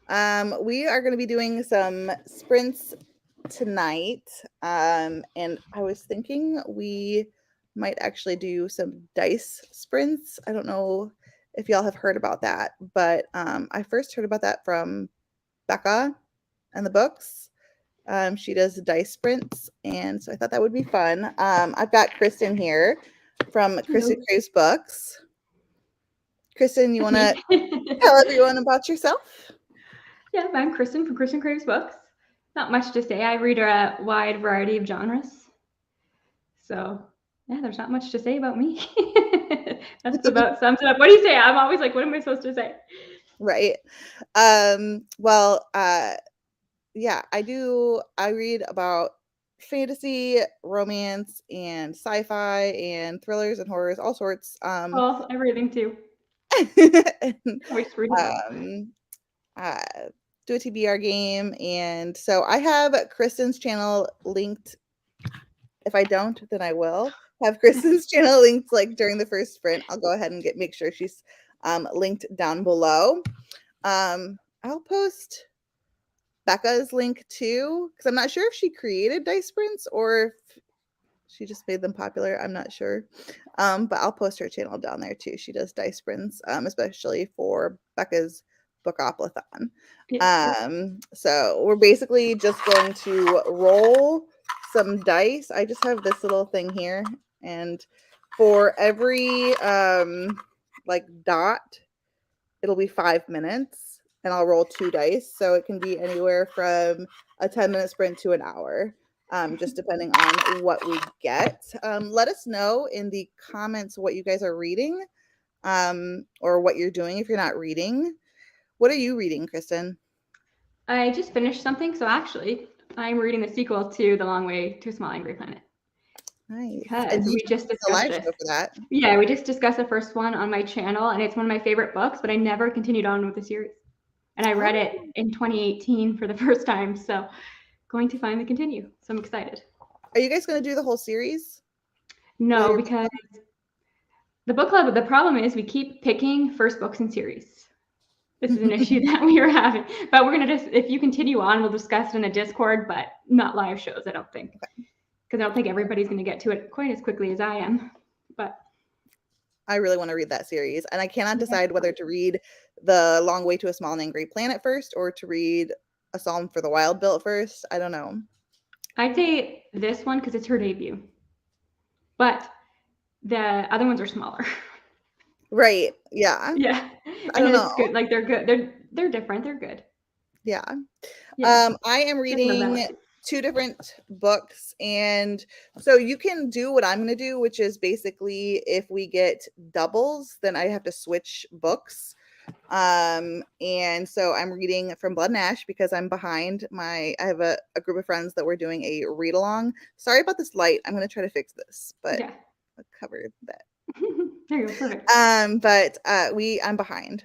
We are going to be doing some sprints tonight. And I was thinking we might actually do some dice sprints. I don't know if y'all have heard about that, but I first heard about that from Becca and the books. She does dice sprints, and so I thought that would be fun. I've got Kristen here from Kristen Craves Books. Kristen, you want to tell everyone about yourself? Yeah, I'm Kristen from Kristen Craves Books. Not much to say. I read a wide variety of genres. So, yeah, there's not much to say about me. That's about sums it up. What do you say? I'm always like, what am I supposed to say? Right. Yeah, I read about fantasy, romance, and sci-fi, and thrillers and horrors, all sorts. Well, everything too. And, We just read it all. uh, do a TBR game, and so I have Kristen's channel linked. If I don't, then I will have Kristen's channel linked like during the first sprint. I'll go ahead and make sure she's linked down below. I'll post Becca's link too, because I'm not sure if she created dice sprints or if she just made them popular. I'm not sure. But I'll post her channel down there too. She does dice sprints, especially for Becca's Bookoplathon. So we're basically just going to roll some dice. I just have this little thing here, and for every like dot, it'll be 5 minutes, and I'll roll 2 dice. So it can be anywhere from a 10-minute sprint to an hour, just depending on what we get. Let us know in the comments what you guys are reading, or what you're doing if you're not reading. What are you reading, Kristen? I just finished something. So, actually, I'm reading the sequel to The Long Way to a Small Angry Planet. Nice. Because And we just the discussed live it. show for that. Yeah, we just discussed the first one on my channel, and it's one of my favorite books, but I never continued on with the series. And I read it in 2018 for the first time, so going to finally continue. So I'm excited. Are you guys going to do the whole series? No, because the book club, the problem is we keep picking first books in series. This is an issue that we are having. But we're going to just, if you continue on, we'll discuss it in a Discord, but not live shows, I don't think. Because I don't think everybody's going to get to it quite as quickly as I am. But I really want to read that series, and I cannot decide whether to read The Long Way to a Small and Angry Planet first or to read A Psalm for the Wild Built first. I don't know. I'd say this one because it's her debut. But the other ones are smaller. Right. Yeah. Yeah. I don't know. It's good. Like they're good. They're different. They're good. Yeah. Yeah. I am reading 2 different books, and so you can do what I'm going to do, which is basically if we get doubles, then I have to switch books. And so I'm reading from Blood and Ash because I'm behind. I have a group of friends that we're doing a read along. Sorry about this light. I'm going to try to fix this, but yeah. I'll cover that. There you go. Perfect. But I'm behind.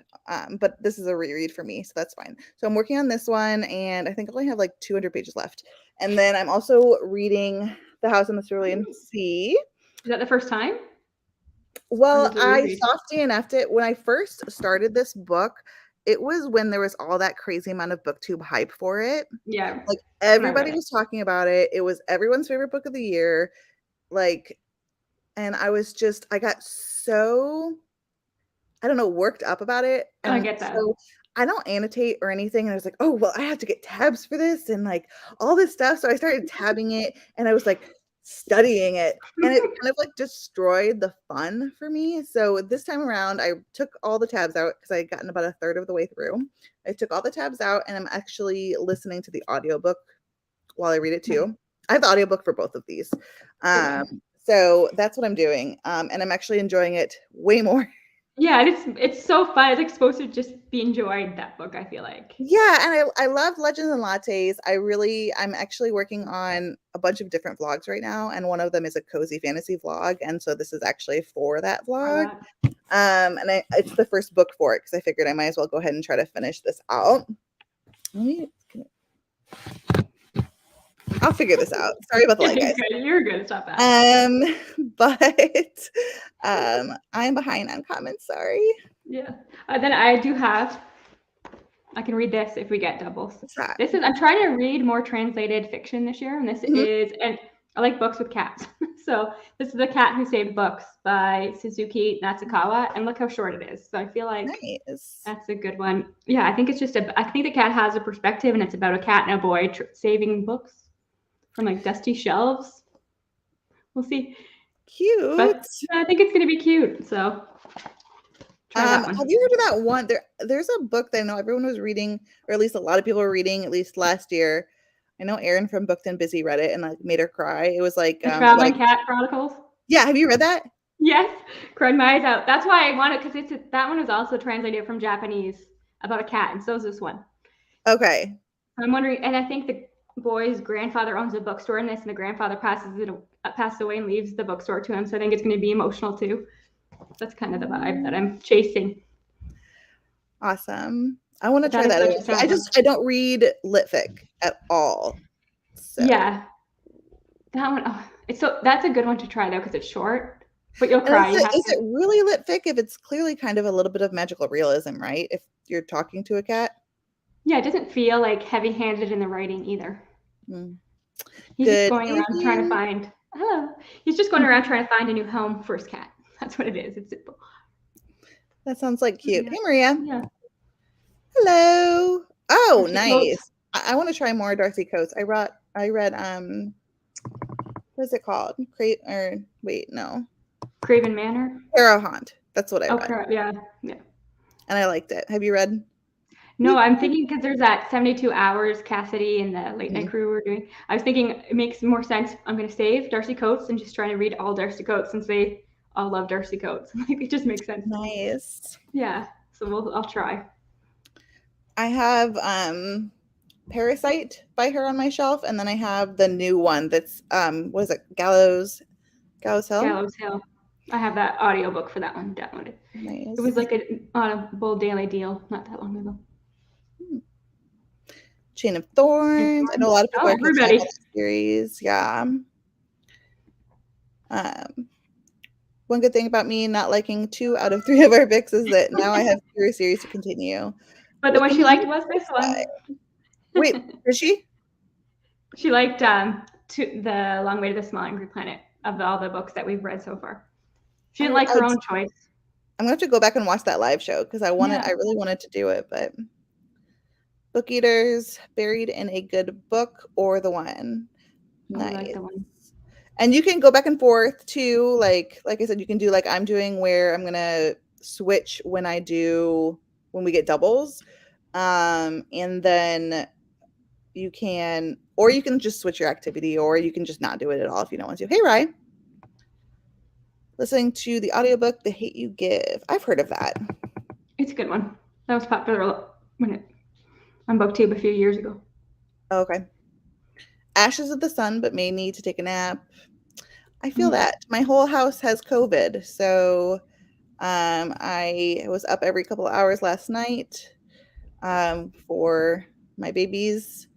But this is a reread for me, so that's fine. So I'm working on this one, and I think I only have like 200 pages left. And then I'm also reading The House on the Cerulean Sea. Is that the first time? Well, I soft DNF'd it when I first started this book. It was when there was all that crazy amount of booktube hype for it. Yeah. Like everybody was talking about it. It was everyone's favorite book of the year. Like, and I got so, I don't know, worked up about it. And I get that. So I don't annotate or anything. And I was like, oh, well, I have to get tabs for this and like all this stuff. So I started tabbing it, and I was like studying it, and it kind of like destroyed the fun for me. So this time around, I took all the tabs out because I had gotten about a third of the way through. I took all the tabs out, and I'm actually listening to the audiobook while I read it too. I have the audiobook for both of these. So that's what I'm doing. And I'm actually enjoying it way more. Yeah, it's so fun. It's like supposed to just be enjoyed, that book, I feel like. Yeah, and I love Legends and Lattes. I'm actually working on a bunch of different vlogs right now, and one of them is a cozy fantasy vlog, and so this is actually for that vlog. And it's the first book for it because I figured I might as well go ahead and try to finish this out. I'll figure this out. Sorry about the light, guys. You're good. Stop that. But I'm behind on comments. Sorry. Yeah. Then I do have I can read this if we get doubles. What's that? I'm trying to read more translated fiction this year, and this is, and I like books with cats. So this is The Cat Who Saved Books by Suzuki Natsukawa, and look how short it is. So I feel like that's a good one. Yeah, I think it's just I think the cat has a perspective, and it's about a cat and a boy saving books from like dusty shelves. We'll see. Cute. But I think it's gonna be cute. So try that one. Have you heard of that one? There's a book that I know everyone was reading, or at least a lot of people were reading, at least last year. I know Erin from Booked and Busy read it and like made her cry. It was like The Traveling Cat Chronicles. Yeah, have you read that? Yes, cried my eyes out. That's why I want it, because that one is also translated from Japanese about a cat, and so is this one. Okay. I'm wondering, and I think the boy's grandfather owns a bookstore in this, and the grandfather passes away and leaves the bookstore to him. So I think it's going to be emotional too. That's kind of the vibe that I'm chasing. Awesome. I want to try that. I don't read litfic at all. So. Yeah, that one. Oh, that's a good one to try though, because it's short, but you'll cry. Is it really litfic if it's clearly kind of a little bit of magical realism, right? If you're talking to a cat. Yeah, it doesn't feel like heavy-handed in the writing either. He's just going around trying to find. He's just going around trying to find a new home for his cat. That's what it is. It's simple. That sounds like cute. Yeah. Hey, Maria. Yeah. Hello. Oh, Darcy nice. Coates. I want to try more Darcy Coates. I read what is it called? Craven Manor. Harrow Haunt. That's what I read. Yeah. And I liked it. Have you read? No, I'm thinking because there's that 72 Hours Cassidy and the Late Night Crew were doing. I was thinking it makes more sense. I'm going to save Darcy Coates and just try to read all Darcy Coates since they all love Darcy Coates. Like, it just makes sense. Nice. Yeah. So I'll try. I have Parasite by her on my shelf, and then I have the new one that's what is it? Gallows Hill? Gallows Hill. I have that audiobook for that one downloaded. Nice. It was like an Audible daily deal not that long ago. Chain of Thorns. I know a lot of people are catching up on the series. Yeah. One good thing about me not liking 2 out of 3 of our picks is that now I have fewer series to continue. But the one she liked was this one. Wait, did she? She liked The Long Way to the Small Angry Planet of all the books that we've read so far. She didn't like her own choice. I'm gonna have to go back and watch that live show because I really wanted to do it, but Book Eaters, Buried in a Good Book, or the one. Nice. I like the one. And you can go back and forth too. Like I said, you can do like I'm doing, where I'm gonna switch when we get doubles. And then you can just switch your activity, or you can just not do it at all if you don't want to. Hey, Rye. Listening to the audiobook, The Hate You Give. I've heard of that. It's a good one. That was popular on BookTube a few years ago. Okay. Ashes of the Sun, but may need to take a nap. I feel that. My whole house has COVID, so I was up every couple of hours last night for my babies.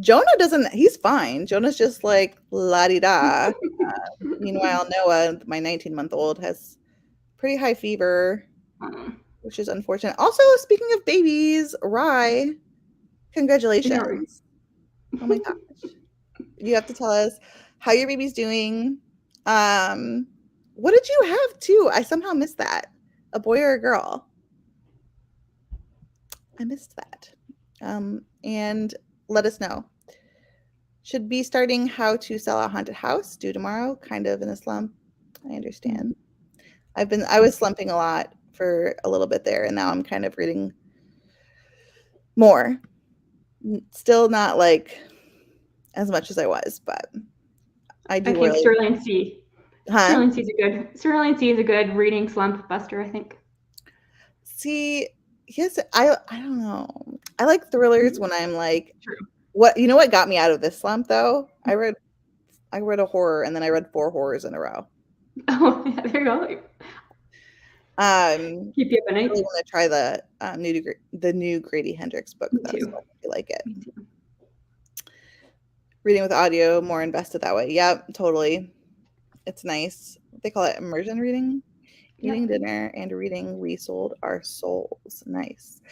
Jonah he's fine. Jonah's just like la-di-da. Meanwhile, Noah, my 19-month-old, has pretty high fever, which is unfortunate. Also, speaking of babies, Rye, congratulations. Oh my gosh. You have to tell us how your baby's doing. What did you have too? I somehow missed that. A boy or a girl? I missed that. And let us know. Should be starting How to Sell a Haunted House due tomorrow. Kind of in a slump. I understand. I was slumping a lot for a little bit there, and now I'm kind of reading more. Still not like as much as I was, but I do. I think Sterling C. Sterling C is a good reading slump buster, I think. See, yes, I don't know. I like thrillers when I'm like, what got me out of this slump though? I read a horror, and then I read 4 horrors in a row. Oh, yeah, there you go. Keep you up at night. I really want to try the new Grady Hendrix book. That's why I like it. Reading with audio, more invested that way. Yep, totally. It's nice. They call it immersion reading. Eating dinner and reading We Sold Our Souls. Nice.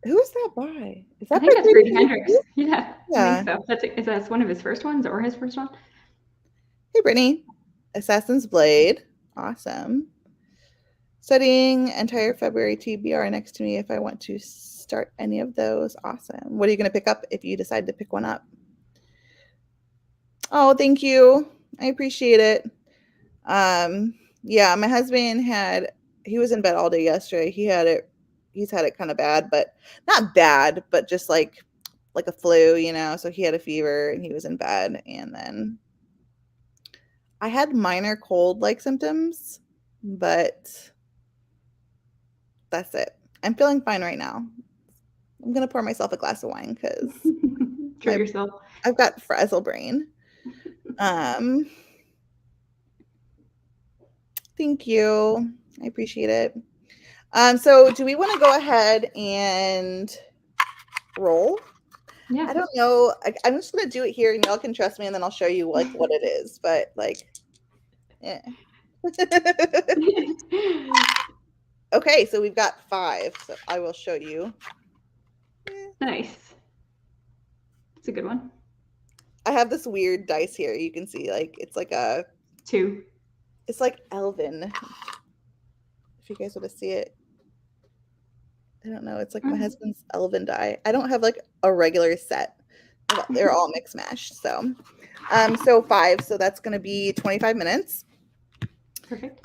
Who is that by? Is that I think by that's Grady Hendrix. Yeah, Yeah. I think so. That's one of his first ones or his first one? Hey, Brittany. Assassin's Blade. Awesome. Studying entire February TBR next to me if I want to start any of those. Awesome. What are you going to pick up if you decide to pick one up? Oh, thank you. I appreciate it. Yeah, my husband he was in bed all day yesterday. He's had it kind of bad, but not bad, but just like a flu, so he had a fever and he was in bed, and then I had minor cold-like symptoms, but that's it. I'm feeling fine right now. I'm gonna pour myself a glass of wine because Treat yourself. I've got frazzle brain. Thank you. I appreciate it. So do we want to go ahead and roll? Yeah. I don't know. I'm just gonna do it here, and y'all can trust me, and then I'll show you like what it is. But like, eh. Okay, so we've got 5. So I will show you. Nice. It's a good one. I have this weird dice here. You can see, like, it's like a 2. It's like elven. If you guys want to see it, I don't know. It's like my husband's elven die. I don't have like a regular set. They're all mix mashed. So 5. So that's going to be 25 minutes. Perfect.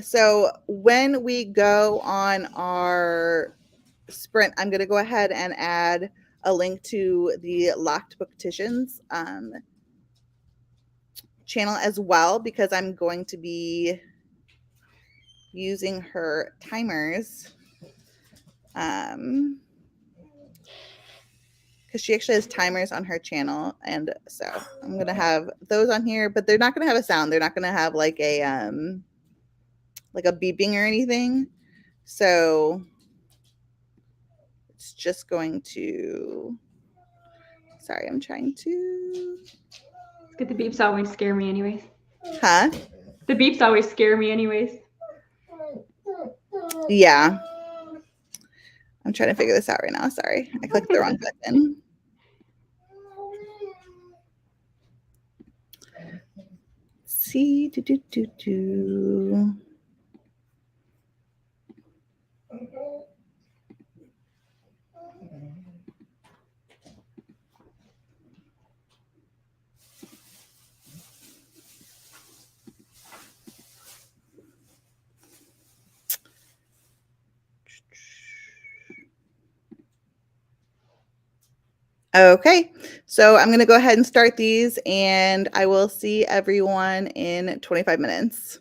So when we go on our sprint, I'm going to go ahead and add a link to the Locked Bookticians channel as well, because I'm going to be using her timers. Because she actually has timers on her channel, and so I'm gonna have those on here, but they're not gonna have a sound. They're not gonna have like a beeping or anything. So it's just going to. Sorry, I'm trying to. It's good. The beeps always scare me, anyways. Huh? The beeps always scare me, anyways. Yeah. I'm trying to figure this out right now. Sorry, I clicked the wrong button. See, do. Okay, so I'm going to go ahead and start these, and I will see everyone in 25 minutes.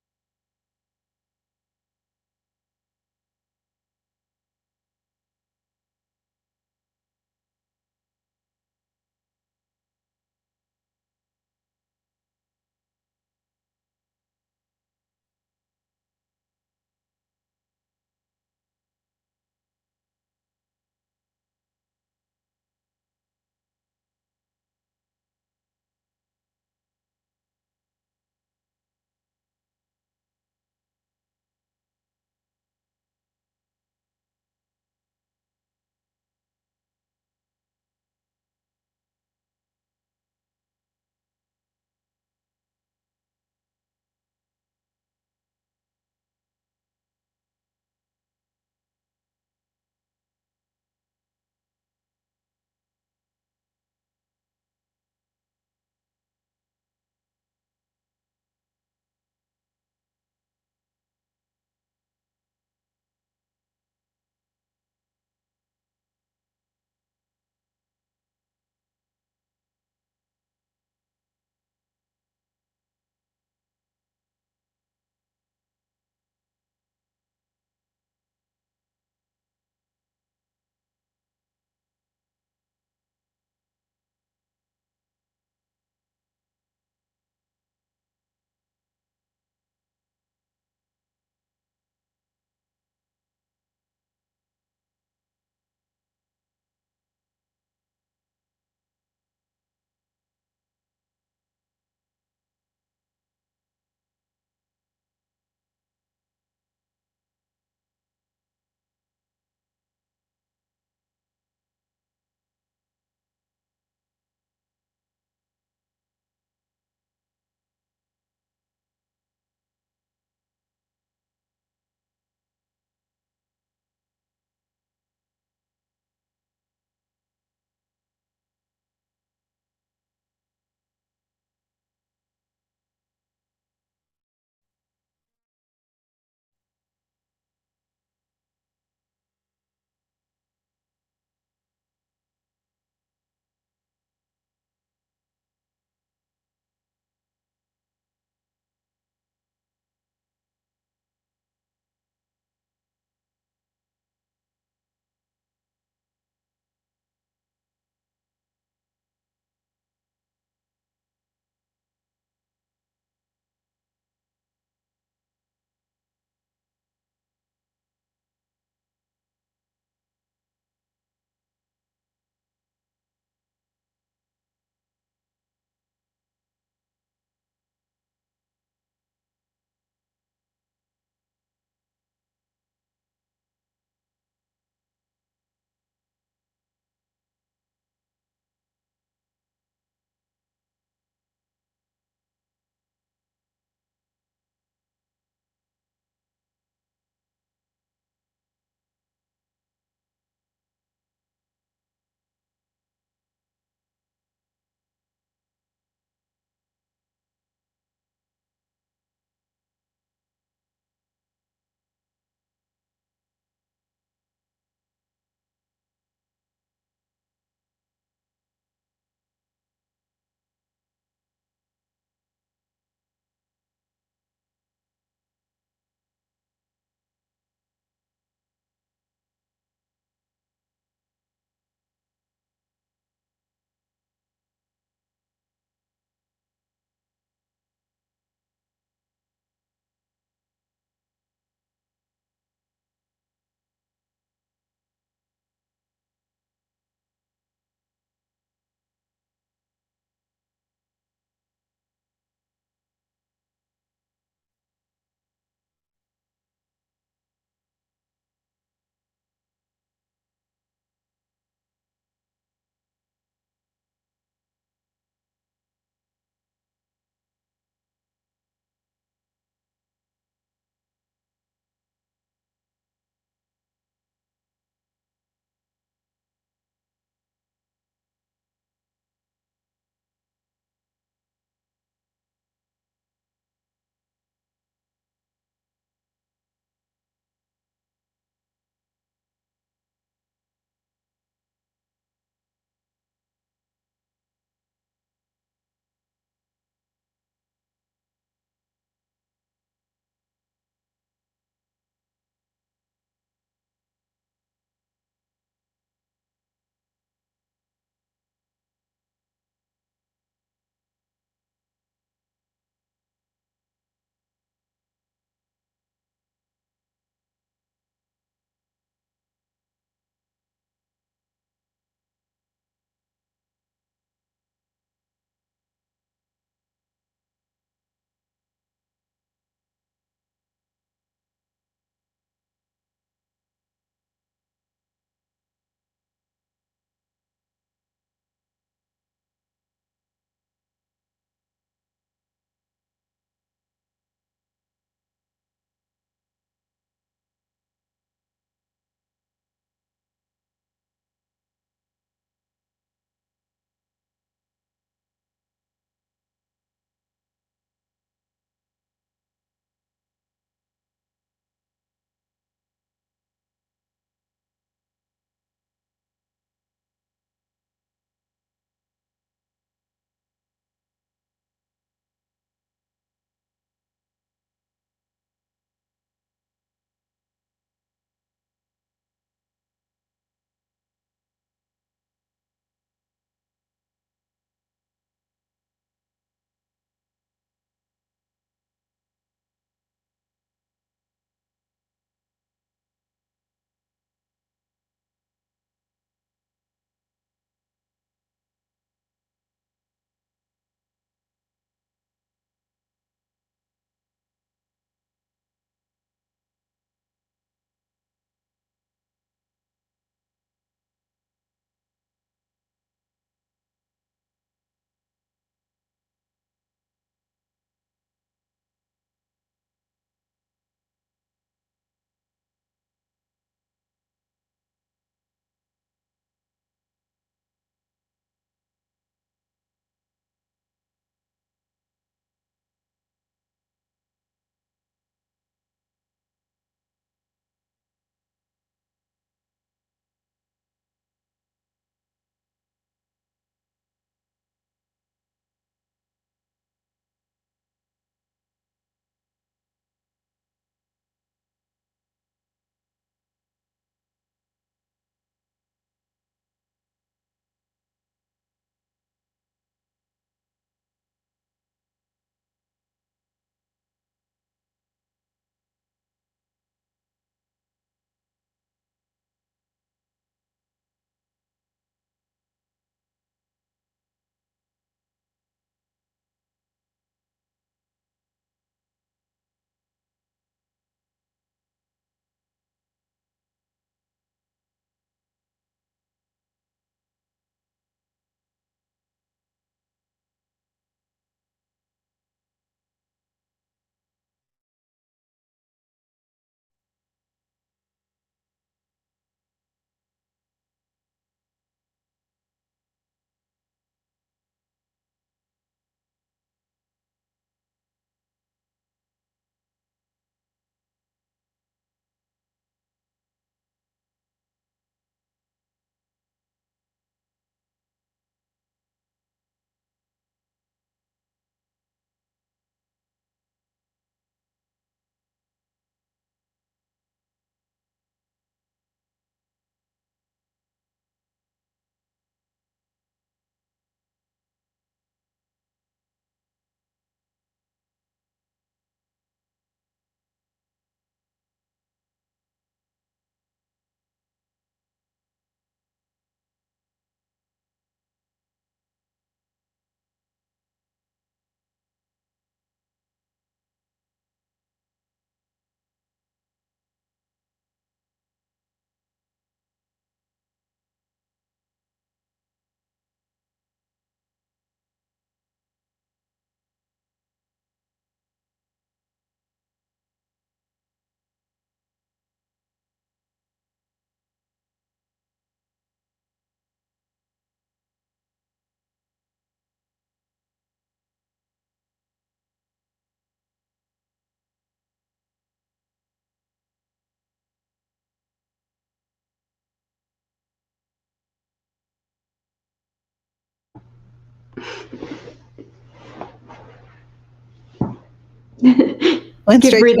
Went Give straight Bree to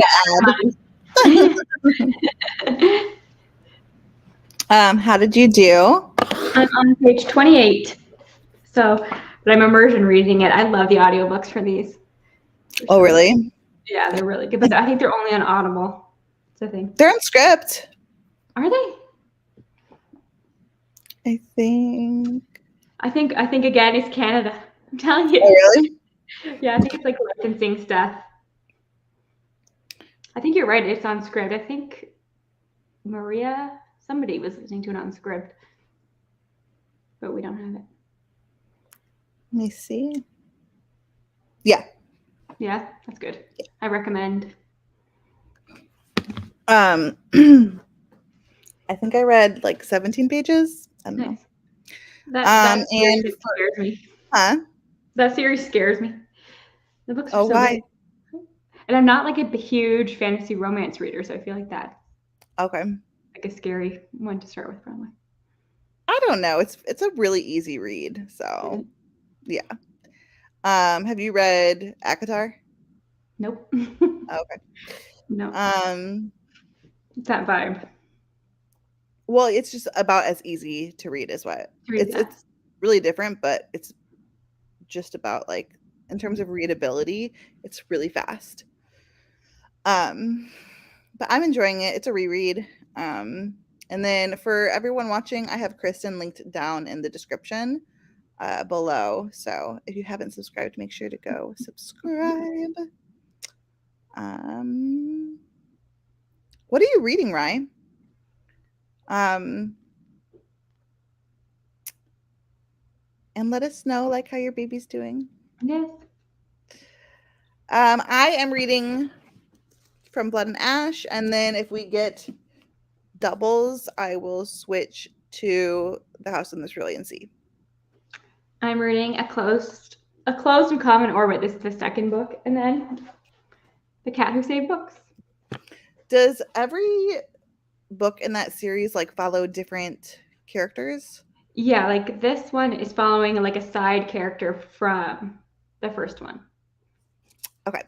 the ad. How did you do? I'm on page 28. So, but I'm immersion reading it. I love the audiobooks for these. Oh, really? Yeah, they're really good. But I think they're only on Audible. That's the thing. They're on Script. Are they? I think again it's Canada. I'm telling you. Oh, really? Yeah, I think it's like licensing stuff. I think you're right. It's on Script. I think somebody was listening to it on Script, but we don't have it. Let me see. Yeah. Yeah, that's good. I recommend. I think I read like 17 pages. I don't know. That series scares me. Huh? That series scares me. The books are Oh, so why? good. And I'm not like a huge fantasy romance reader, so I feel like that's Okay. like a scary one to start with, probably. I don't know. It's a really easy read. So yeah. Have you read ACOTAR? Nope. Okay. No. It's that vibe. Well, it's just about as easy to read as what. It's really different, but it's just about like in terms of readability, it's really fast. But I'm enjoying it. It's a reread. And then for everyone watching, I have Kristen linked down in the description below. So if you haven't subscribed, make sure to go subscribe. What are you reading, Ryan? And let us know like how your baby's doing. Yes. I am reading From Blood and Ash, and then if we get doubles, I will switch to The House in the Cerulean Sea. I'm reading A Closed and Common Orbit. This is the second book, and then The Cat Who Saved Books. Does every book in that series like follow different characters? Yeah, like this one is following like a side character from the first one. Okay.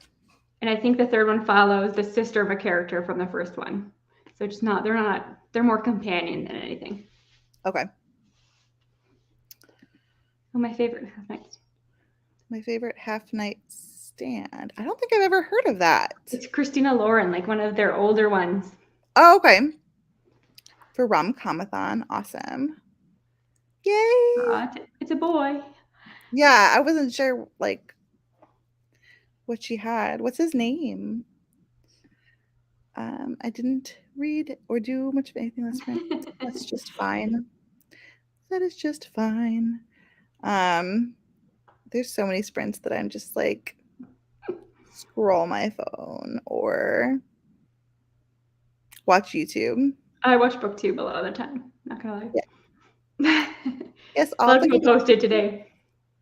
And I think the third one follows the sister of a character from the first one. So it's not, they're more companion than anything. Okay. Oh, my favorite Half Nights. My favorite Half Night Stand. I don't think I've ever heard of that. It's Christina Lauren, like one of their older ones. Oh, okay. For Rom-Comathon. Awesome. Yay. It's a boy. Yeah, I wasn't sure like what she had. What's his name? I didn't read or do much of anything this spring. That's just fine. That is just fine. There's so many sprints that I'm just like scroll my phone or watch YouTube. I watch BookTube a lot of the time. Not gonna lie. Yeah. Yes, a lot of people posted today.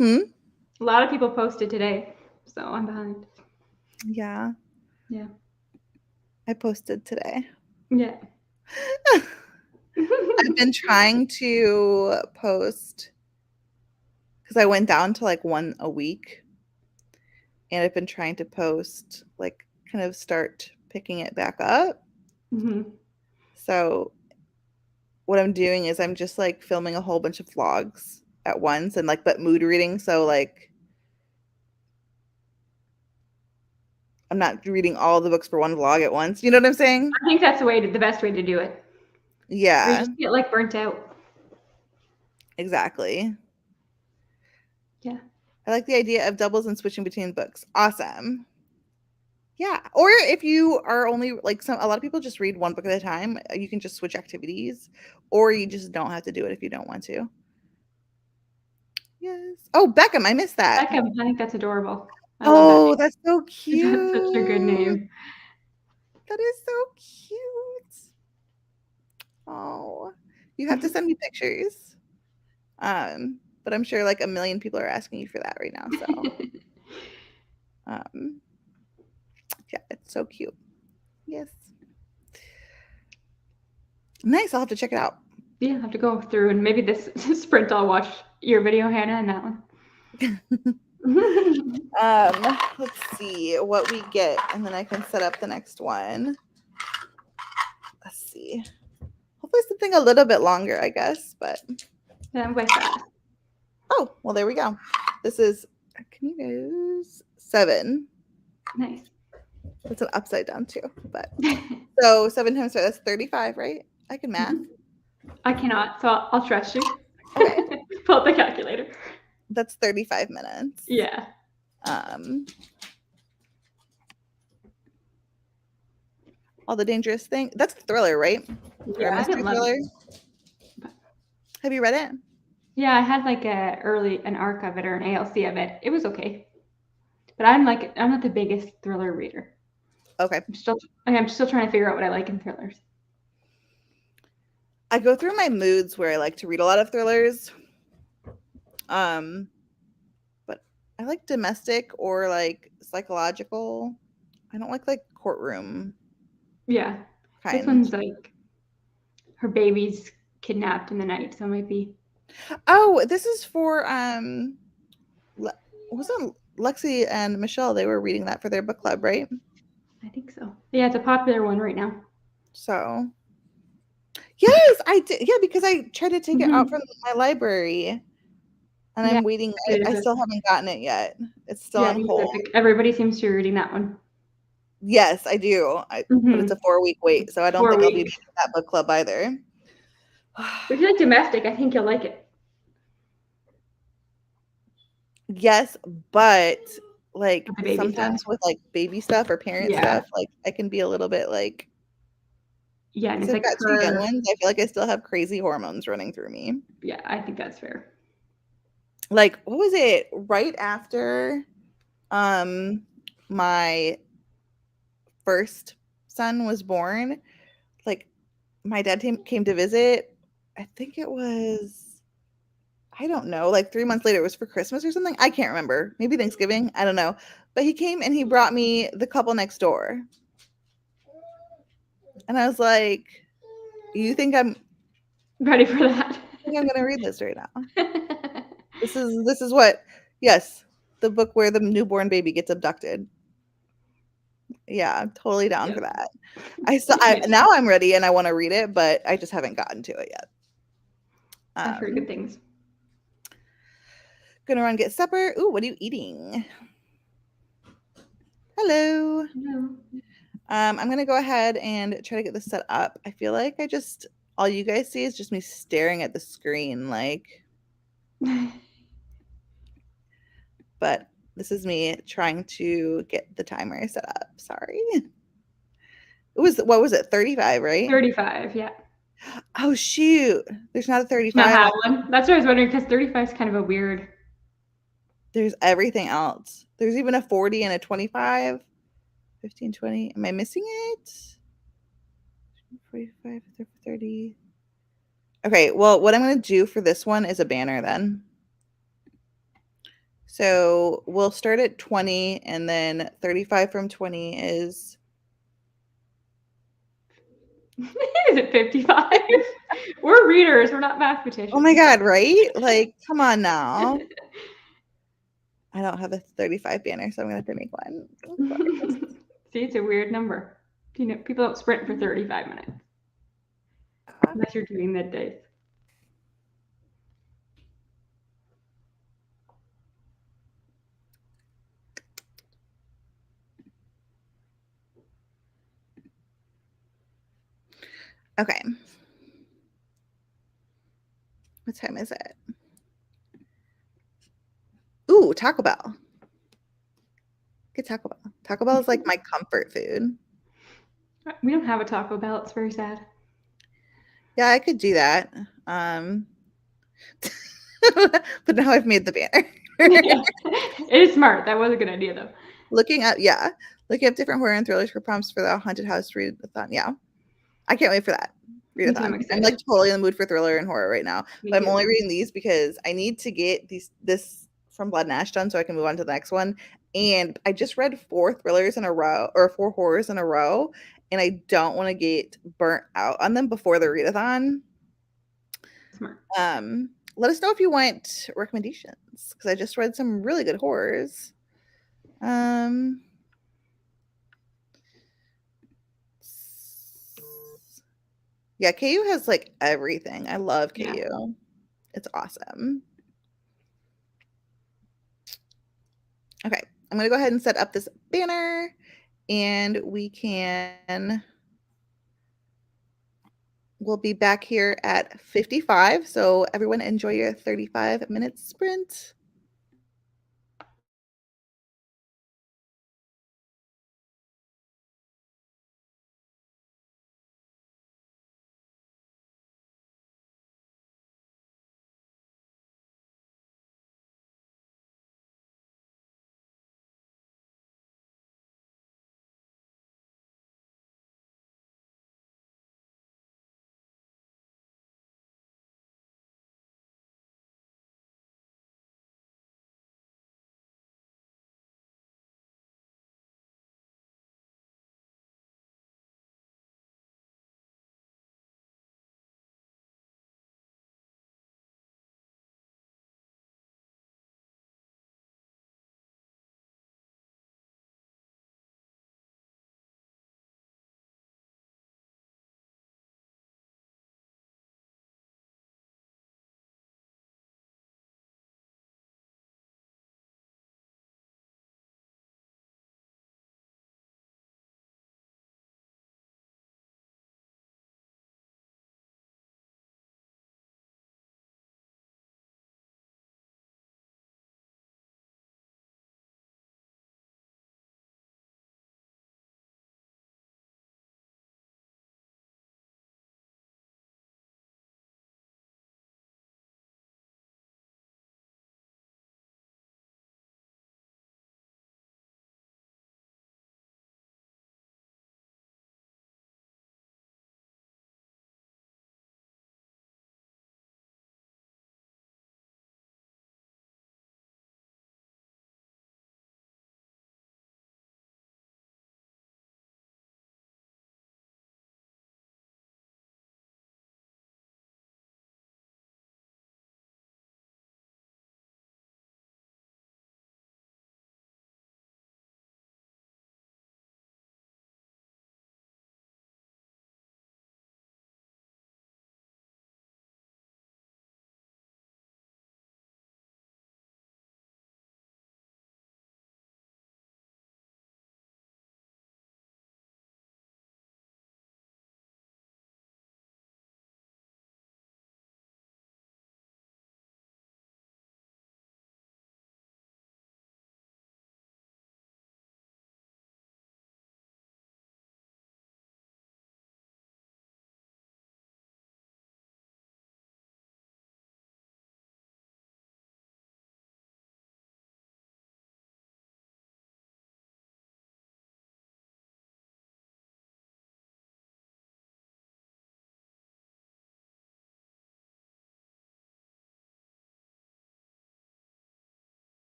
A lot of people posted today, so I'm behind. Yeah. Yeah. I posted today. Yeah. I've been trying to post because I went down to like one a week, and I've been trying to post like kind of start picking it back up. So what I'm doing is I'm just like filming a whole bunch of vlogs at once and like but mood reading, so like I'm not reading all the books for one vlog at once. You know what I'm saying? I think that's the best way to do it. Yeah. Or you just get like burnt out. Exactly. Yeah. I like the idea of doubles and switching between books. Awesome. Yeah. Or if you are only like a lot of people just read one book at a time, you can just switch activities, or you just don't have to do it if you don't want to. Yes. Oh, Beckham, I missed that. Beckham, I think that's adorable. Oh, that's so cute. That's such a good name. That is so cute. Oh, you have to send me pictures. But I'm sure like a million people are asking you for that right now. So, yeah, it's so cute. Yes. Nice. I'll have to check it out. Yeah, I'll have to go through and maybe this sprint I'll watch your video, Hannah, and that one. Let's see what we get, and then I can set up the next one. Let's see. Hopefully something a little bit longer, I guess, but That went fast. oh, well, there we go. This is Afictionados 7. Nice. It's an upside down too, but so 7 times 4, that's 35, right? I can math. I cannot, so I'll trust you. Okay. Pull up the calculator. That's 35 minutes. Yeah. All the Dangerous Thing. That's a thriller, right? Yeah, or a mystery thriller. Have you read it? Yeah, I had like an arc of it or an ALC of it. It was okay, but I'm not the biggest thriller reader. Okay. I'm still trying to figure out what I like in thrillers. I go through my moods where I like to read a lot of thrillers. But I like domestic or like psychological. I don't like courtroom. Yeah. Kind. This one's like her baby's kidnapped in the night, so it might be. Oh, this is for wasn't Lexi and Michelle, they were reading that for their book club, right? I think so. Yeah, it's a popular one right now. So yes, I did. Yeah, because I tried to take it out from my library, and I'm waiting. I still haven't gotten it yet. It's still on hold. Everybody seems to be reading that one. Yes, I do. But it's a 4-week wait, so I don't think I'll be reading that book club either. If you like domestic, I think you'll like it. Yes, but like sometimes with like baby stuff or parent stuff, like I can be a little bit like, yeah, and it's like got 2 young ones. I feel like I still have crazy hormones running through me. Yeah, I think that's fair. Like, what was it? Right after my first son was born, like my dad came to visit. I think it was, I don't know, like 3 months later. It was for Christmas or something. I can't remember. Maybe Thanksgiving. I don't know. But he came and he brought me The Couple Next Door. And I was like, you think I'm ready for that? I think I'm going to read this right now. This is what, yes, the book where the newborn baby gets abducted. Yeah, I'm totally down for that. Now I'm ready and I want to read it, but I just haven't gotten to it yet. I've heard good things. Gonna run get supper. Ooh, what are you eating? Hello. Hello. I'm gonna go ahead and try to get this set up. I feel like all you guys see is just me staring at the screen, like. But this is me trying to get the timer set up. Sorry. What was it? 35, right? 35, yeah. Oh shoot! There's not a 35. Not have one. That's what I was wondering, because 35 is kind of a weird. There's everything else. There's even a 40 and a 25. 15, 20. Am I missing it? 45, 30. Okay, well, what I'm going to do for this one is a banner then. So we'll start at 20, and then 35 from 20 is... Is it 55? We're readers. We're not mathematicians. Oh my God, right? Like, come on now. I don't have a 35 banner, so I'm going to have to make one. See, it's a weird number. You know, people don't sprint for 35 minutes. Unless you're doing middays. Okay. What time is it? Ooh, Taco Bell. Get Taco Bell. Taco Bell is like my comfort food. We don't have a Taco Bell. It's very sad. Yeah, I could do that. But now I've made the banner. It is smart. That was a good idea, though. Looking up different horror and thrillers for prompts for the haunted house readathon. Yeah, I can't wait for that readathon. I'm like totally in the mood for thriller and horror right now. But I'm only reading these because I need to get this from Blood and Ash done so I can move on to the next one. And I just read 4 thrillers in a row, or 4 horrors in a row, and I don't want to get burnt out on them before the readathon. Smart. let us know if you want recommendations because I just read some really good horrors. Yeah, KU has like everything. I love KU. Yeah. It's awesome. Okay, I'm gonna go ahead and set up this banner and we'll be back here at 55. So everyone enjoy your 35-minute sprint.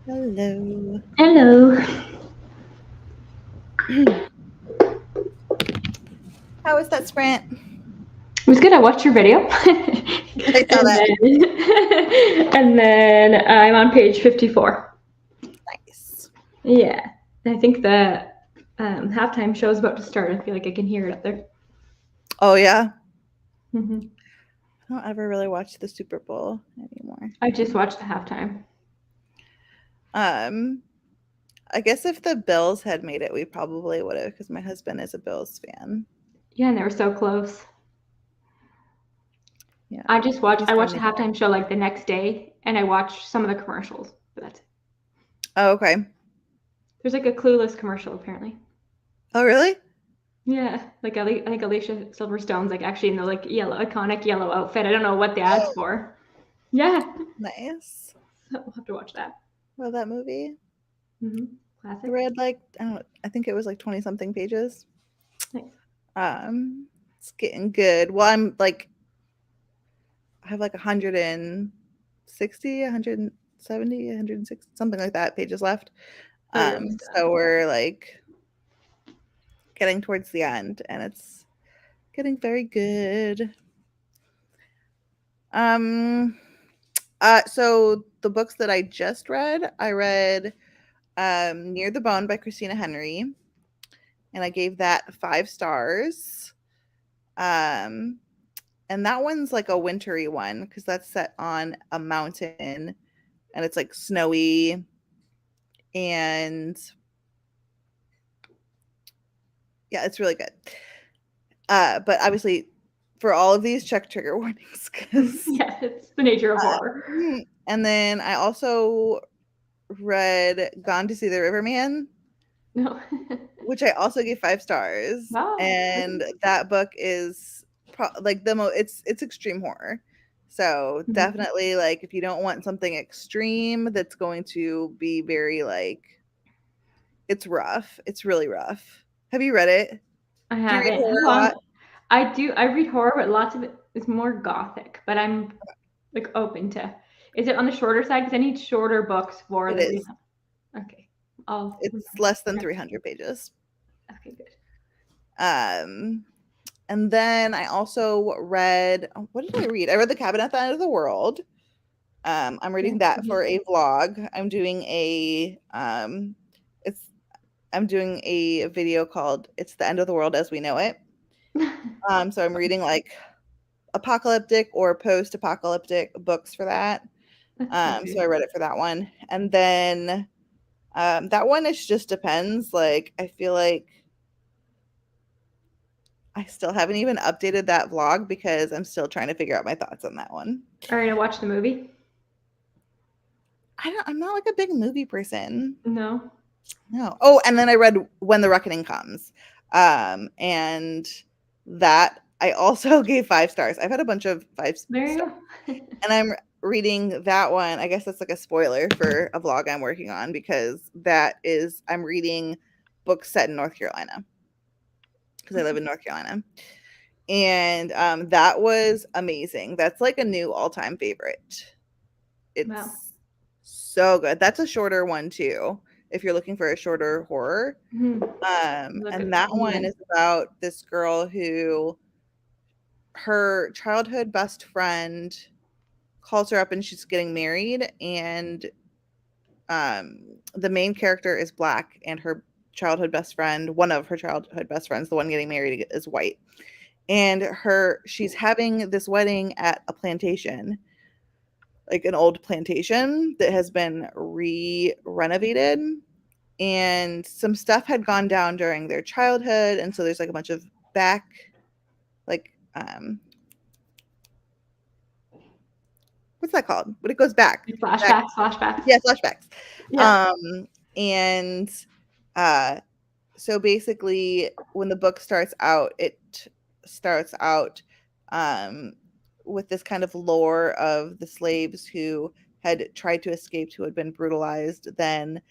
Hello. Hello. How was that sprint? It was good. I watched your video. I saw that. And then I'm on page 54. Nice. Yeah. I think the halftime show is about to start. I feel like I can hear it up there. Oh, yeah? Mm-hmm. I don't ever really watch the Super Bowl anymore. I just watched the halftime. I guess if the Bills had made it, we probably would have, because my husband is a Bills fan. Yeah, and they were so close. Yeah. I watched the halftime show like the next day, and I watched some of the commercials, but that's it. Oh, okay. There's like a Clueless commercial apparently. Oh, really? Yeah, like I think Alicia Silverstone's like actually in the like iconic yellow outfit. I don't know what the ad's for. Yeah. Nice. So we'll have to watch that. Love that movie. Mm-hmm. Classic. I read like, I think it was like 20 something pages. Nice. It's getting good. Well, I'm like, I have like 160, 170, 160, something like that pages left. So we're like getting towards the end, and it's getting very good. So the books that I just read, I read Near the Bone by Christina Henry, and I gave that 5 stars. And that one's like a wintry one because that's set on a mountain and it's like snowy, and yeah, it's really good. But obviously for all of these, check trigger warnings because yeah, it's the nature of horror. And then I also read Gone to See the Riverman, No. which I also gave 5 stars. Wow. And that book is like it's extreme horror. So definitely, like, if you don't want something extreme that's going to be very like, it's rough. It's really rough. Have you read it? I Do you haven't. read horror a lot? I do. I read horror, but lots of it is more gothic. But I'm like open to. Is it on the shorter side? Because I need shorter books for It the. is. Okay. It's less than 300 pages. Okay, good. And then I also read, what did I read? I read The Cabin at the End of the World. I'm reading that for a vlog. I'm doing a video called It's the End of the World as We Know It. So I'm reading like apocalyptic or post-apocalyptic books for that. So I read it for that one. And then that one, it just depends. Like, I feel like I still haven't even updated that vlog because I'm still trying to figure out my thoughts on that one. Are you gonna watch the movie? I'm not like a big movie person. No. Oh, and then I read When the Reckoning Comes. And that I also gave 5 stars. I've had a bunch of 5 stars. There you go. And I'm reading that one. I guess that's like a spoiler for a vlog I'm working on because I'm reading books set in North Carolina because I live in North Carolina. And that was amazing. That's like a new all-time favorite. It's so good. That's a shorter one too, if you're looking for a shorter horror. And that one is about this girl who, her childhood best friend calls her up and she's getting married, and the main character is Black, and her childhood best friend, one of her childhood best friends, the one getting married, is white. And she's having this wedding at a plantation, like an old plantation that has been renovated, and some stuff had gone down during their childhood, and so there's like a bunch of what's that called? When it goes back? Flashbacks. Yeah, flashbacks. Yeah. And so basically, when the book starts out, it starts out with this kind of lore of the slaves who had tried to escape, who had been brutalized, then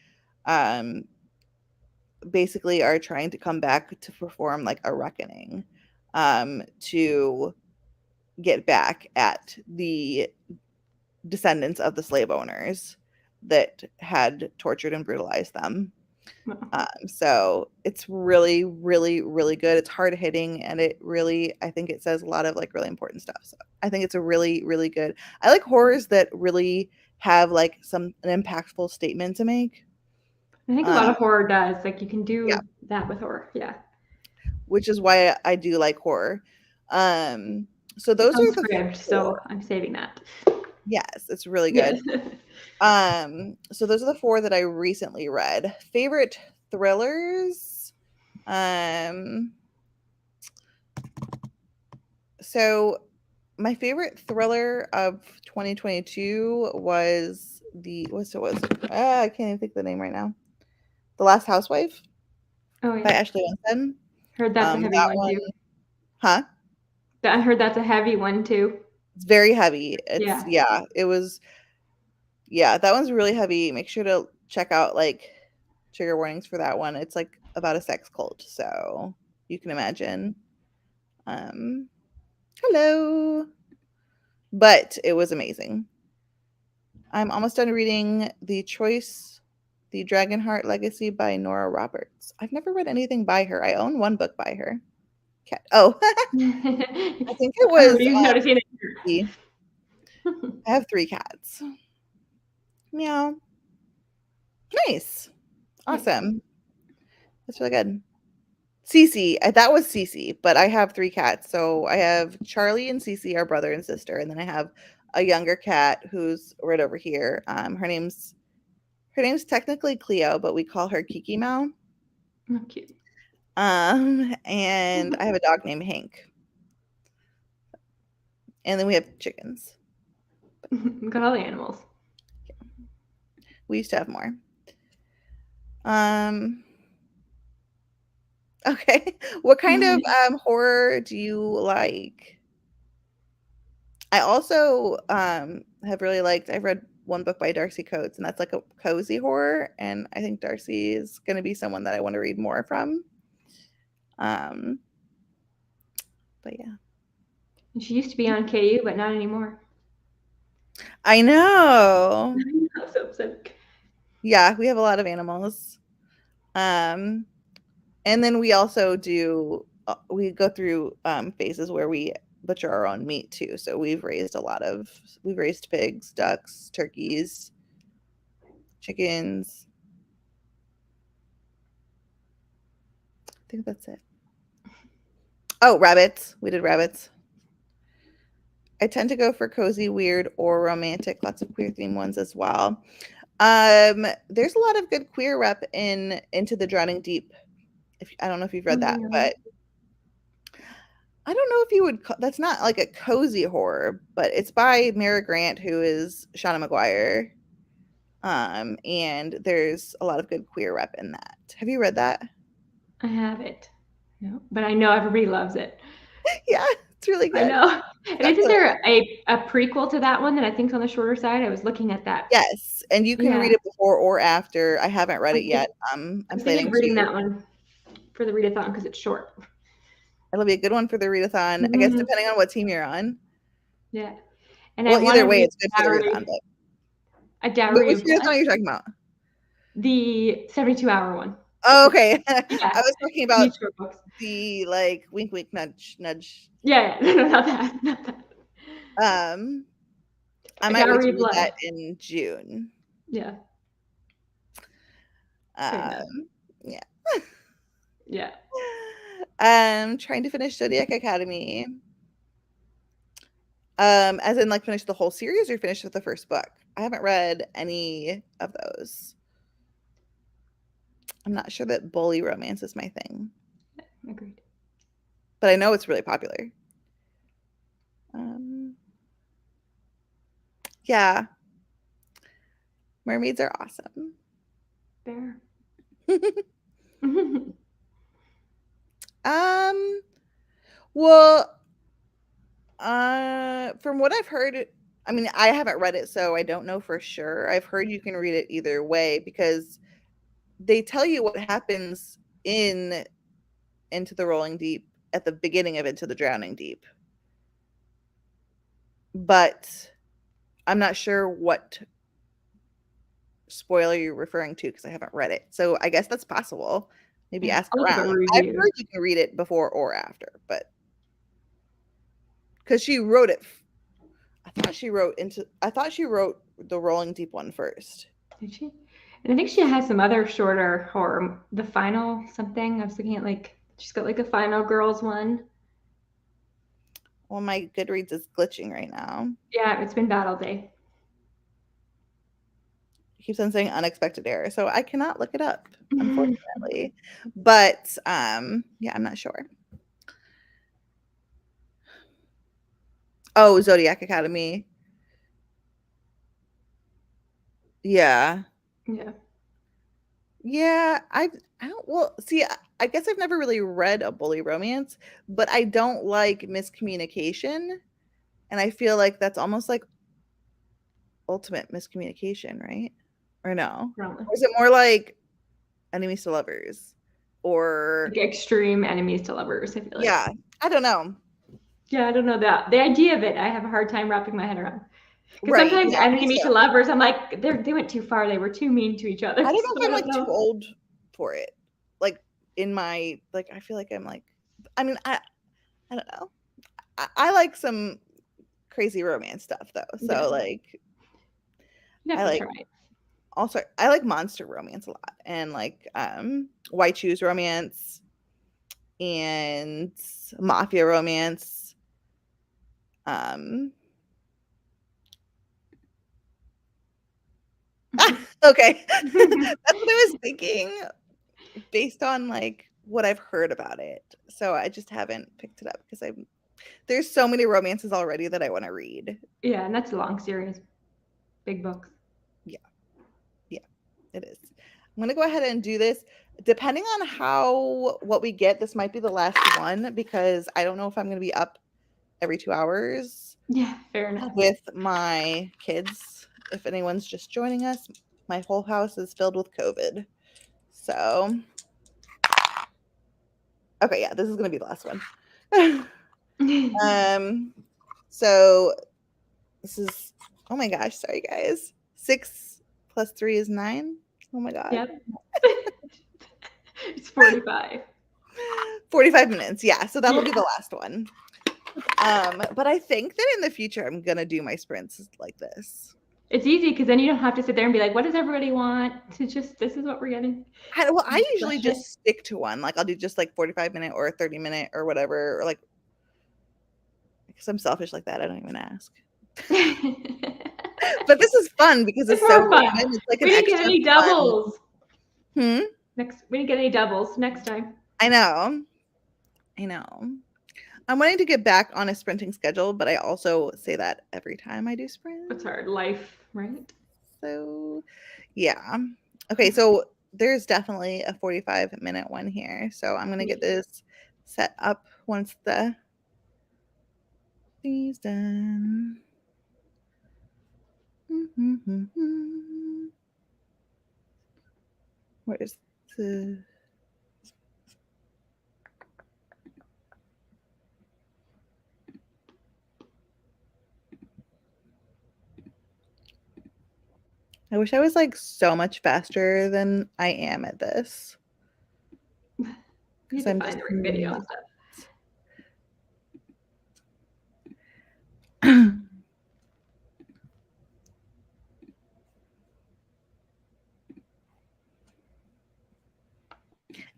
basically are trying to come back to perform like a reckoning, to get back at the descendants of the slave owners that had tortured and brutalized them. Wow. So it's really, really, really good. It's hard hitting, and it really, I think it says a lot of like really important stuff. So I think it's a really, really good. I like horrors that really have like an impactful statement to make. I think a lot of horror does. Like you can Yeah, do that with horror. Yeah. which is why I do like horror. So It's those are the unscripted, so 4. I'm saving that. Yes, it's really Yes. good. So those are the 4 that I recently read. Favorite thrillers? So my favorite thriller of 2022 was I can't even think of the name right now. The Last Housewife Oh by yeah. Ashley Winston. Heard that's a heavy That one one, too. huh? I heard that's a heavy one too. It's very heavy. Yeah. It was that one's really heavy. Make sure to check out like trigger warnings for that one. It's like about a sex cult, so you can imagine. Hello. But it was amazing. I'm almost done reading The Dragonheart Legacy by Nora Roberts. I've never read anything by her. I own one book by her. Oh, I think it was You noticing I have 3 cats. Meow. Nice. Awesome. That's really good. Cece, that was Cece, but I have 3 cats. So I have Charlie and Cece, our brother and sister, and then I have a younger cat who's right over here. Her name's technically Cleo, but we call her Kiki Mau. Oh, cute. And I have a dog named Hank. And then we have chickens. Got all the animals. We used to have more. Okay. What kind of horror do you like? I also have really liked, I've read one book by Darcy Coates, and that's like a cozy horror, and I think Darcy is going to be someone that I want to read more from. But yeah. She used to be on KU, but not anymore. I know. I'm so upset. Yeah, we have a lot of animals. And then we also we go through phases where we butcher our own meat too. So we've raised pigs, ducks, turkeys, chickens. I think that's it. Oh, rabbits. We did rabbits. I tend to go for cozy, weird, or romantic. Lots of queer theme ones as well. There's a lot of good queer rep in Into the Drowning Deep. I don't know if you've read that, but I don't know if you would. That's not like a cozy horror, but it's by Mara Grant, who is Shauna McGuire. And there's a lot of good queer rep in that. Have you read that? I haven't. No, but I know everybody loves it. Yeah, it's really good. I know. And isn't there a prequel to that one that I think's on the shorter side? I was looking at that. Yes, and you can read it before or after. I haven't read it yet. I'm planning reading that one for the readathon because it's short. It'll be a good one for the readathon. I guess depending on what team you're on. Yeah. And well, either way, it's good for the readathon. A dowry. Which readathon are you talking about? The 72-hour one. Oh, okay. Yeah. I was talking about the like wink, wink, nudge, nudge. Yeah, no, not that. I might wait to read that in June. Yeah. Yeah. Yeah. Trying to finish Zodiac Academy. As in like finish the whole series or finish with the first book? I haven't read any of those. I'm not sure that bully romance is my thing. Agreed. But I know it's really popular. Yeah. Mermaids are awesome. Fair. Well, from what I've heard, I mean, I haven't read it, so I don't know for sure. I've heard you can read it either way because they tell you what happens Into the Rolling Deep at the beginning of Into the Drowning Deep. But I'm not sure what spoiler you're referring to because I haven't read it. So I guess that's possible. Maybe Yeah, ask I'll look up around. a I've review. heard you can read it before or after, but because she wrote it, I thought she wrote the Rolling Deep one first. Did she? And I think she has some other shorter horror. The final something. I was looking at like she's got like a final girls one. Well, my Goodreads is glitching right now. Yeah, it's been bad all day. It keeps on saying unexpected error, so I cannot look it up, unfortunately. But yeah, I'm not sure. Oh, Zodiac Academy. Yeah. Yeah. Yeah, I don't well, see, I guess I've never really read a bully romance, but I don't like miscommunication, and I feel like that's almost like ultimate miscommunication, right? Or no? Probably. Or is it more like enemies to lovers? Or Like extreme enemies to lovers, I feel like. yeah, I don't know. Yeah, I don't know that. The idea of it, I have a hard time wrapping my head around. Because Right, sometimes yeah, me enemy too. to lovers, I'm like, they went too far. They were too mean to each other. I don't know So if I I'm don't like too know. old for it. Like in my like I feel like I'm like I mean I don't know. I like some crazy romance stuff though. So Yeah, like you I have to like try it. also I like monster romance a lot and like white shoes romance and mafia romance. Um okay. That's what I was thinking based on like what I've heard about it. So I just haven't picked it up because there's so many romances already that I want to read. Yeah, and that's a long series. Big books. Yeah. Yeah. It is. I'm going to go ahead and do this. Depending on what we get, this might be the last one because I don't know if I'm going to be up every 2 hours Yeah, fair enough. with my kids. If anyone's just joining us, my whole house is filled with COVID. So, okay, yeah, this is going to be the last one. So this is, oh my gosh, sorry guys. 6 plus 3 is 9. Oh my god. Yep. It's 45. 45 minutes. Yeah, so that'll be the last one. But I think that in the future I'm gonna do my sprints like this. It's easy because then you don't have to sit there and be like, what does everybody want? To just, this is what we're getting. I Just usually rush it. just stick to one. Like I'll do just like 45-minute or a 30-minute or whatever, or like because I'm selfish like that. I don't even ask. But this is fun because it's so more fun. random. It's like We an didn't get extra any fun. doubles. Hmm? We didn't get any doubles next time. I know. I'm wanting to get back on a sprinting schedule, but I also say that every time I do sprint. It's hard. Life, right? So, yeah. Okay, so there's definitely a 45-minute one here. So I'm going to get this set up once the thingy's done. Where's the... I wish I was like so much faster than I am at this. You have to find the right video and stuff.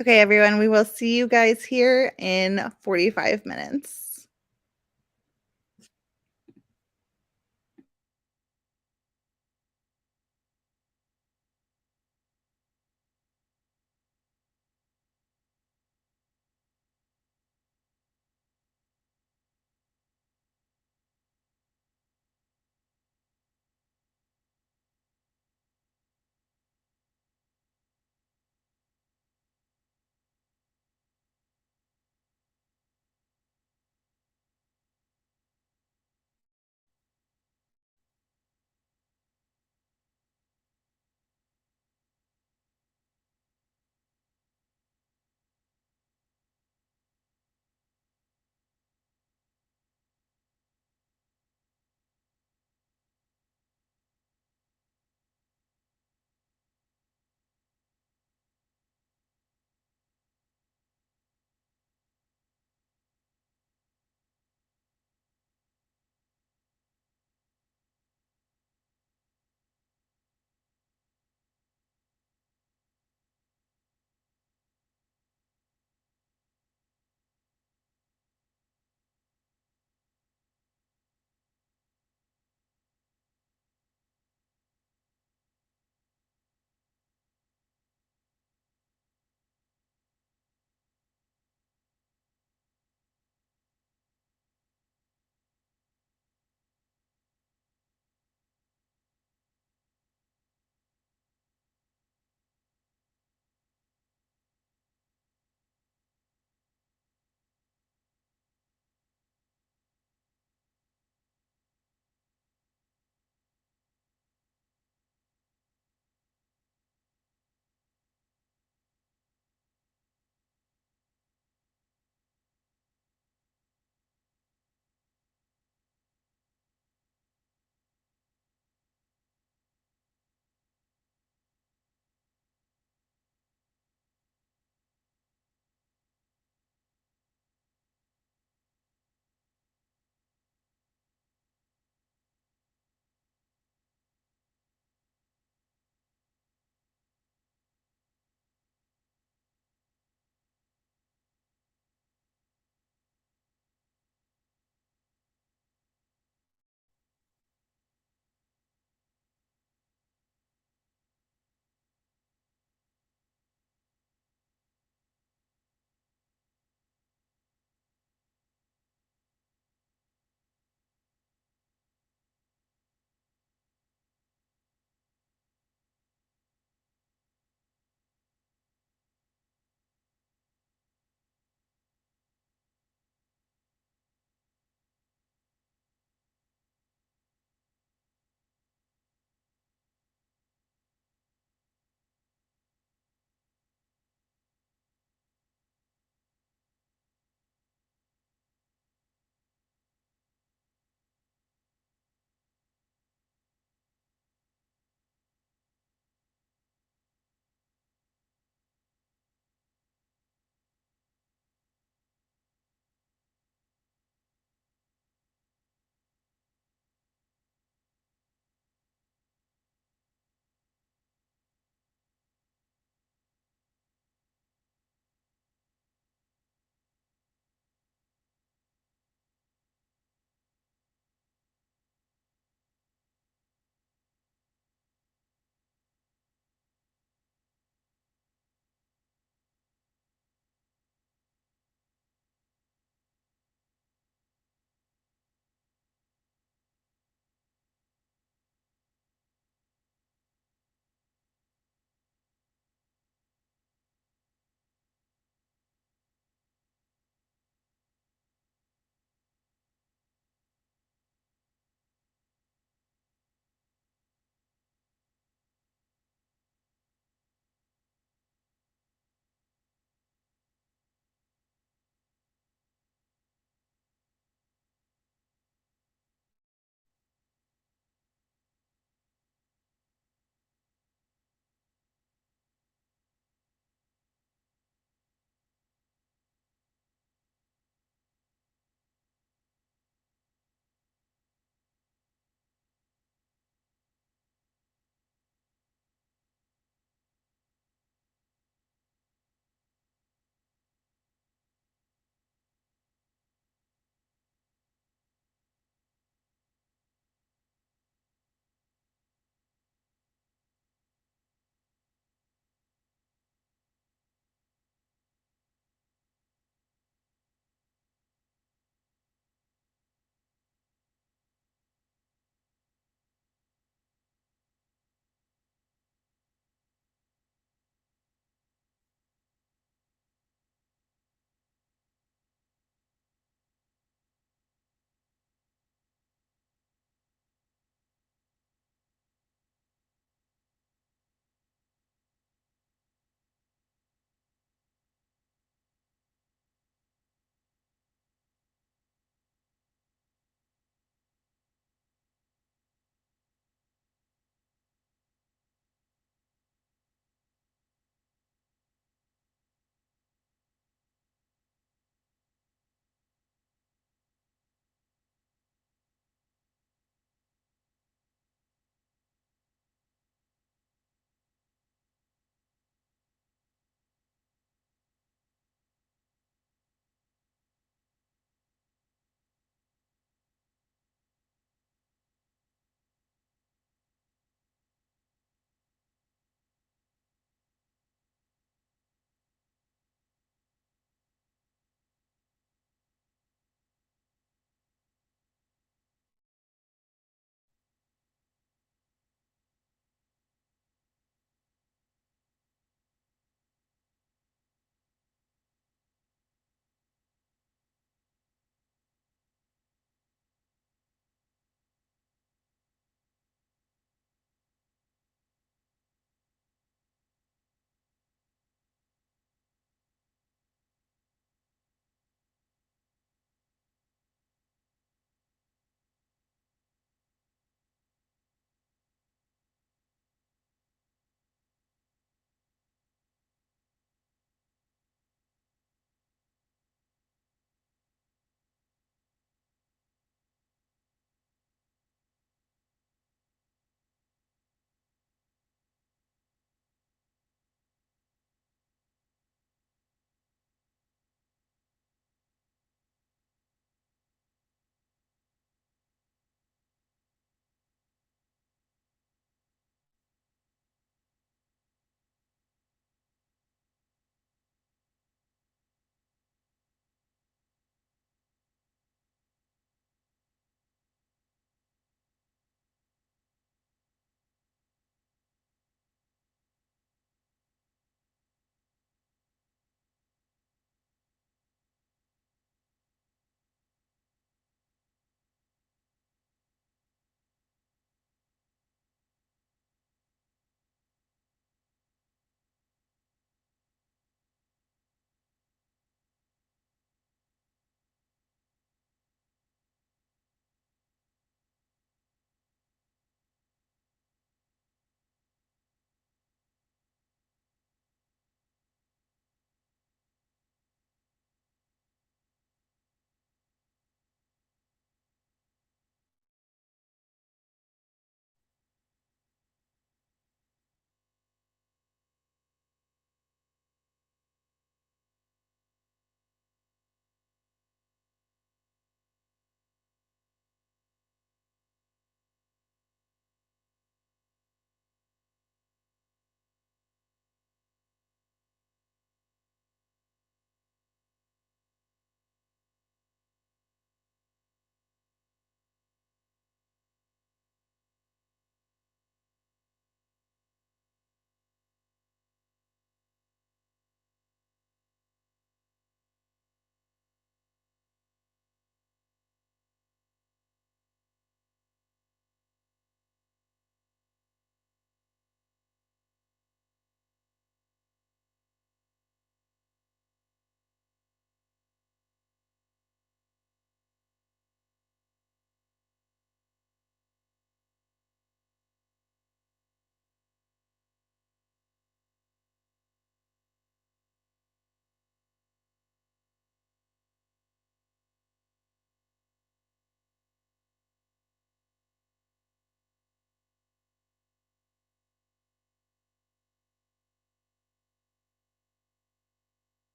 Okay, everyone, we will see you guys here in 45 minutes.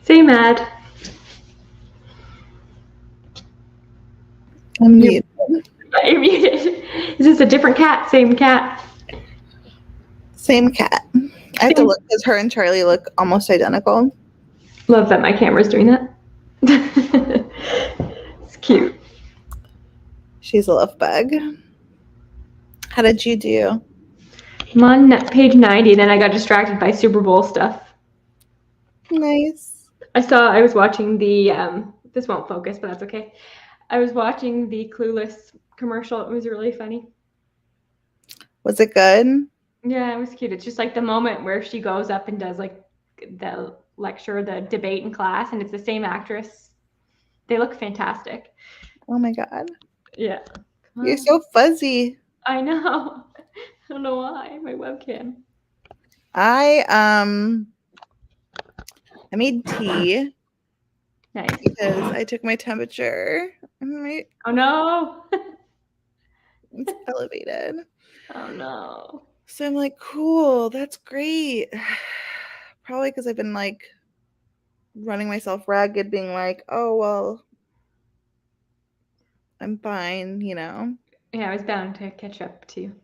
Same ad. I'm muted. Yeah, you're muted. Is this a different cat? Same cat. Same cat. I have to look because her and Charlie look almost identical. Love that my camera's doing that. It's cute. She's a love bug. How did you do? I'm on page 90, and then I got distracted by Super Bowl stuff. Nice. I was watching the, this won't focus, but that's okay. I was watching the Clueless commercial. It was really funny. Was it good? Yeah, it was cute. It's just like the moment where she goes up and does like the lecture, the debate in class, and it's the same actress. They look fantastic. Oh my God. Yeah. You're so fuzzy. I know. I don't know why. My webcam. I made tea. Nice. Because I took my temperature. Oh no. It's elevated. Oh no. So I'm like, cool, that's great. Probably because I've been like running myself ragged, being like, oh well, I'm fine, you know. Yeah, I was bound to catch up to you.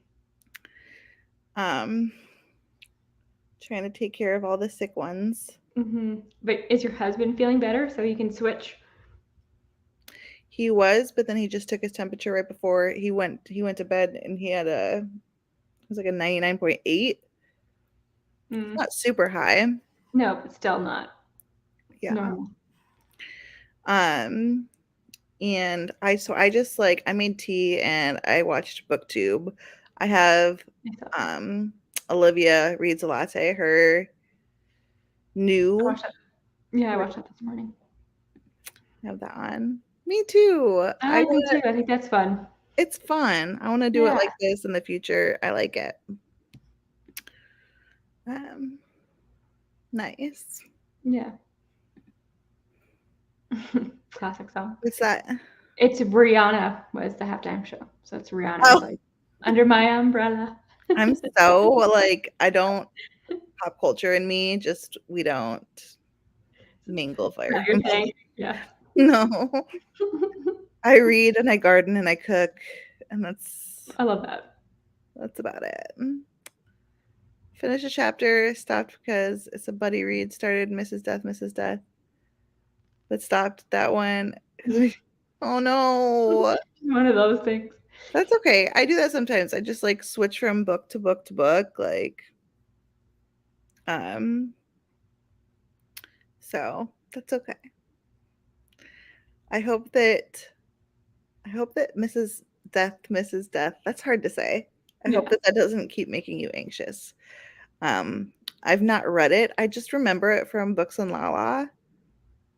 Trying to take care of all the sick ones. Mm-hmm. But is your husband feeling better so you can switch? He was, but then he just took his temperature right before he went to bed, and he had it was like a 99.8. Not super high. No, but still not. Yeah. Normal. And I just like I made tea and I watched BookTube. I have Olivia Reads a Latte, her new. I watched that this morning. I have that on. Me too. I do too. I think that's fun. It's fun. I want to do it like this in the future. I like it. Nice. Yeah. Classic song. What's that? It's Rihanna was the halftime show. So it's Rihanna like Under My Umbrella. I'm so like I don't pop culture in me, just we don't mingle fire. Your thing. Yeah. No. I read and I garden and I cook, and I love that. That's about it. Finished a chapter, stopped because it's a buddy read, started Mrs. Death, but stopped that one. Oh no. One of those things. That's okay. I do that sometimes. I just like switch from book to book to book, like so that's okay. I hope that Mrs. Death, that's hard to say. I hope that doesn't keep making you anxious. I've not read it. I just remember it from Books and Lala.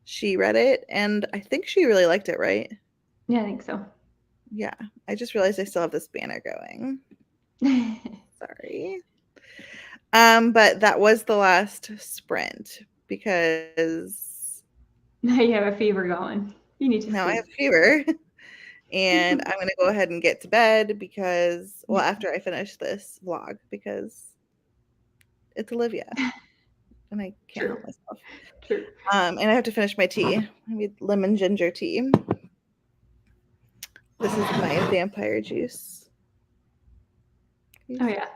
She read it, and I think she really liked it, right? Yeah, I think so. Yeah. I just realized I still have this banner going. Sorry. But that was the last sprint because now you have a fever going. You need to now sleep. I have fever. And I'm going to go ahead and get to bed because, well, after I finish this vlog, because it's Olivia and I can't help myself. True. And I have to finish my tea. I made lemon ginger tea. This is my vampire juice. Oh yeah.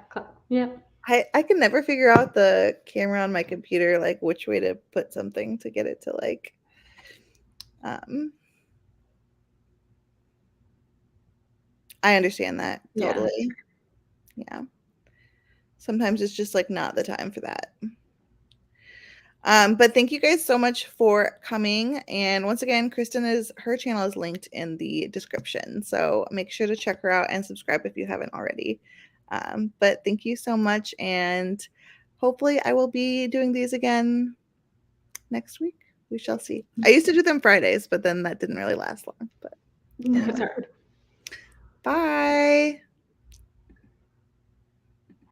Yeah. I can never figure out the camera on my computer, like which way to put something to get it to like I understand that totally. Yeah. Sometimes it's just like not the time for that. But thank you guys so much for coming. And once again, her channel is linked in the description. So make sure to check her out and subscribe if you haven't already. But thank you so much. And hopefully I will be doing these again next week. We shall see. I used to do them Fridays, but then that didn't really last long. But That's hard. Bye.